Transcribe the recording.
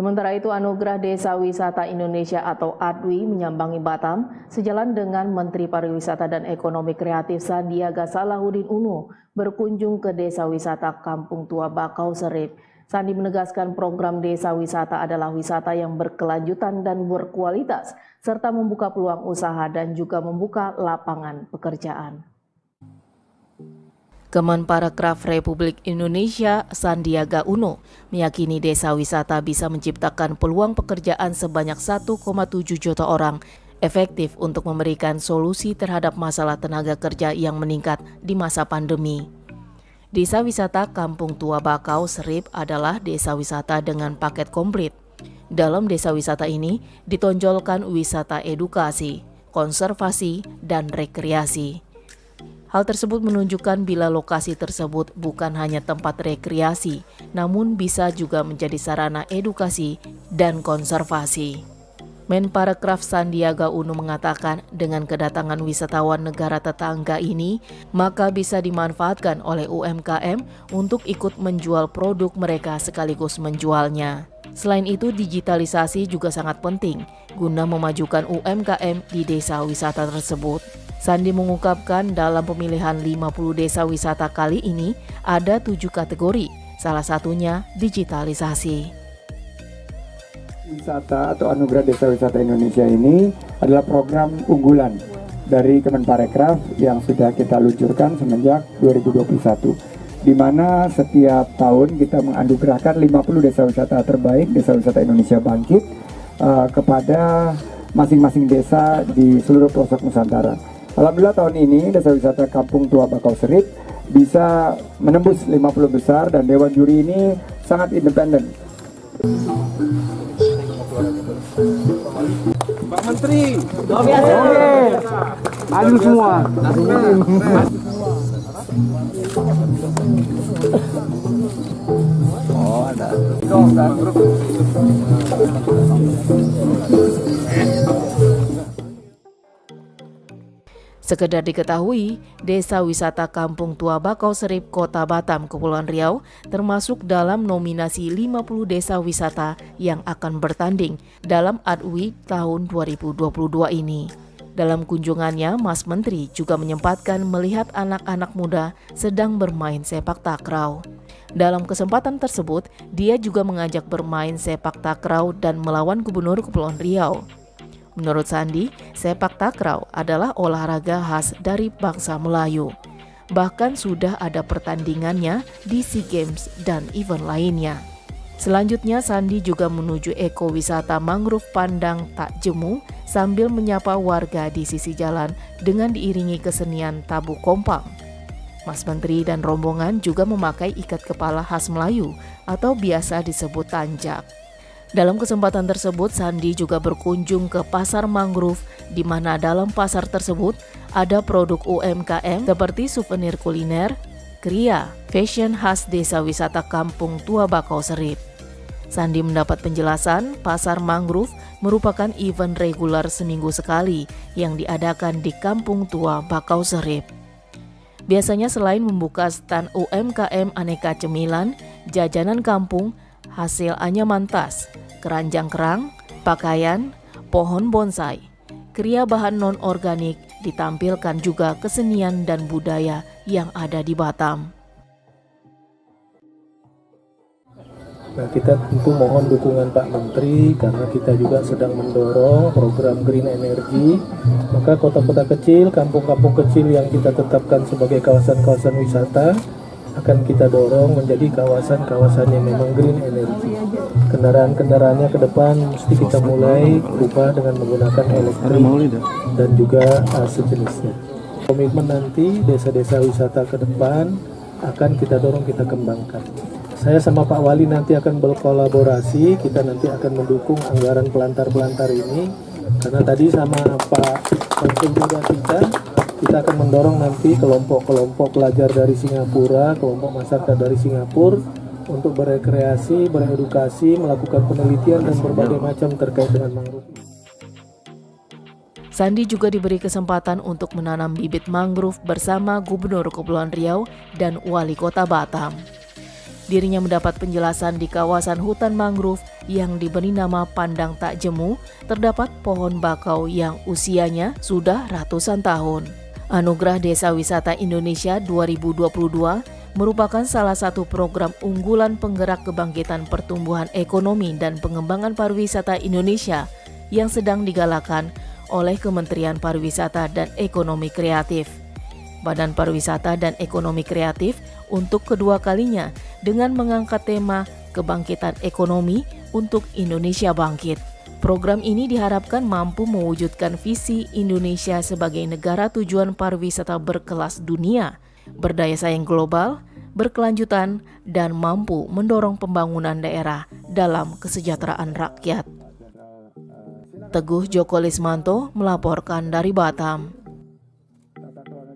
Sementara itu, Anugerah Desa Wisata Indonesia atau ADWI menyambangi Batam sejalan dengan Menteri Pariwisata dan Ekonomi Kreatif Sandiaga Salahuddin Uno berkunjung ke Desa Wisata Kampung Tua Bakau Serip. Sandi menegaskan program desa wisata adalah wisata yang berkelanjutan dan berkualitas, serta membuka peluang usaha dan juga membuka lapangan pekerjaan. Kemenparekraf Republik Indonesia Sandiaga Uno meyakini desa wisata bisa menciptakan peluang pekerjaan sebanyak 1,7 juta orang, efektif untuk memberikan solusi terhadap masalah tenaga kerja yang meningkat di masa pandemi. Desa wisata Kampung Tua Bakau Serip adalah desa wisata dengan paket komplit. Dalam desa wisata ini ditonjolkan wisata edukasi, konservasi, dan rekreasi. Hal tersebut menunjukkan bila lokasi tersebut bukan hanya tempat rekreasi, namun bisa juga menjadi sarana edukasi dan konservasi. Menparekraf Sandiaga Uno mengatakan dengan kedatangan wisatawan negara tetangga ini, maka bisa dimanfaatkan oleh UMKM untuk ikut menjual produk mereka sekaligus menjualnya. Selain itu, digitalisasi juga sangat penting guna memajukan UMKM di desa wisata tersebut. Sandi mengungkapkan dalam pemilihan 50 desa wisata kali ini ada 7 kategori, salah satunya digitalisasi. Wisata atau Anugerah Desa Wisata Indonesia ini adalah program unggulan dari Kemenparekraf yang sudah kita luncurkan semenjak 2021, di mana setiap tahun kita menganugerahkan 50 desa wisata terbaik, desa wisata Indonesia bangkit kepada masing-masing desa di seluruh pelosok Nusantara. Alhamdulillah tahun ini desa wisata Kampung Tua Bakau Serip bisa menembus 50 besar dan Dewan Juri ini sangat independen. Pak Menteri, adil semua. Oh ada. Sekedar diketahui, Desa Wisata Kampung Tua Bakau Serip, Kota Batam, Kepulauan Riau termasuk dalam nominasi 50 desa wisata yang akan bertanding dalam ADWI tahun 2022 ini. Dalam kunjungannya, Mas Menteri juga menyempatkan melihat anak-anak muda sedang bermain sepak takraw. Dalam kesempatan tersebut, dia juga mengajak bermain sepak takraw dan melawan Gubernur Kepulauan Riau. Menurut Sandi, sepak takraw adalah olahraga khas dari bangsa Melayu. Bahkan sudah ada pertandingannya di SEA Games dan event lainnya. Selanjutnya, Sandi juga menuju ekowisata mangrove Pandang Tak Jemu sambil menyapa warga di sisi jalan dengan diiringi kesenian tabu kompang. Mas Menteri dan rombongan juga memakai ikat kepala khas Melayu atau biasa disebut tanjak. Dalam kesempatan tersebut, Sandi juga berkunjung ke pasar mangrove, di mana dalam pasar tersebut ada produk UMKM seperti souvenir kuliner, kria, fashion khas desa wisata Kampung Tua Bakau Serip. Sandi mendapat penjelasan pasar mangrove merupakan event reguler seminggu sekali yang diadakan di Kampung Tua Bakau Serip. Biasanya selain membuka stan UMKM aneka cemilan, jajanan kampung, hasil anyaman tas, keranjang kerang, pakaian, pohon bonsai, kria bahan non-organik, ditampilkan juga kesenian dan budaya yang ada di Batam. Nah, kita tentu mohon dukungan Pak Menteri karena kita juga sedang mendorong program Green Energy. Maka kota-kota kecil, kampung-kampung kecil yang kita tetapkan sebagai kawasan-kawasan wisata akan kita dorong menjadi kawasan-kawasan yang memang green energy. Kendaraan-kendaraannya ke depan mesti kita mulai berubah dengan menggunakan elektrik dan juga sejenisnya. Komitmen nanti desa-desa wisata ke depan akan kita dorong, kita kembangkan. Saya sama Pak Wali nanti akan berkolaborasi, kita nanti akan mendukung anggaran pelantar-pelantar ini. Karena tadi sama Pak Konsul juga kita akan mendorong nanti kelompok-kelompok pelajar dari Singapura, kelompok masyarakat dari Singapura untuk berekreasi, beredukasi, melakukan penelitian dan berbagai macam terkait dengan mangrove. Sandi juga diberi kesempatan untuk menanam bibit mangrove bersama Gubernur Kepulauan Riau dan Wali Kota Batam. Dirinya mendapat penjelasan di kawasan hutan mangrove yang diberi nama Pandang Tak Jemu, terdapat pohon bakau yang usianya sudah ratusan tahun. Anugerah Desa Wisata Indonesia 2022 merupakan salah satu program unggulan penggerak kebangkitan pertumbuhan ekonomi dan pengembangan pariwisata Indonesia yang sedang digalakan oleh Kementerian Pariwisata dan Ekonomi Kreatif. Badan Pariwisata dan Ekonomi Kreatif untuk kedua kalinya dengan mengangkat tema Kebangkitan Ekonomi untuk Indonesia Bangkit. Program ini diharapkan mampu mewujudkan visi Indonesia sebagai negara tujuan pariwisata berkelas dunia, berdaya saing global, berkelanjutan, dan mampu mendorong pembangunan daerah dalam kesejahteraan rakyat. Teguh Joko Lismanto melaporkan dari Batam.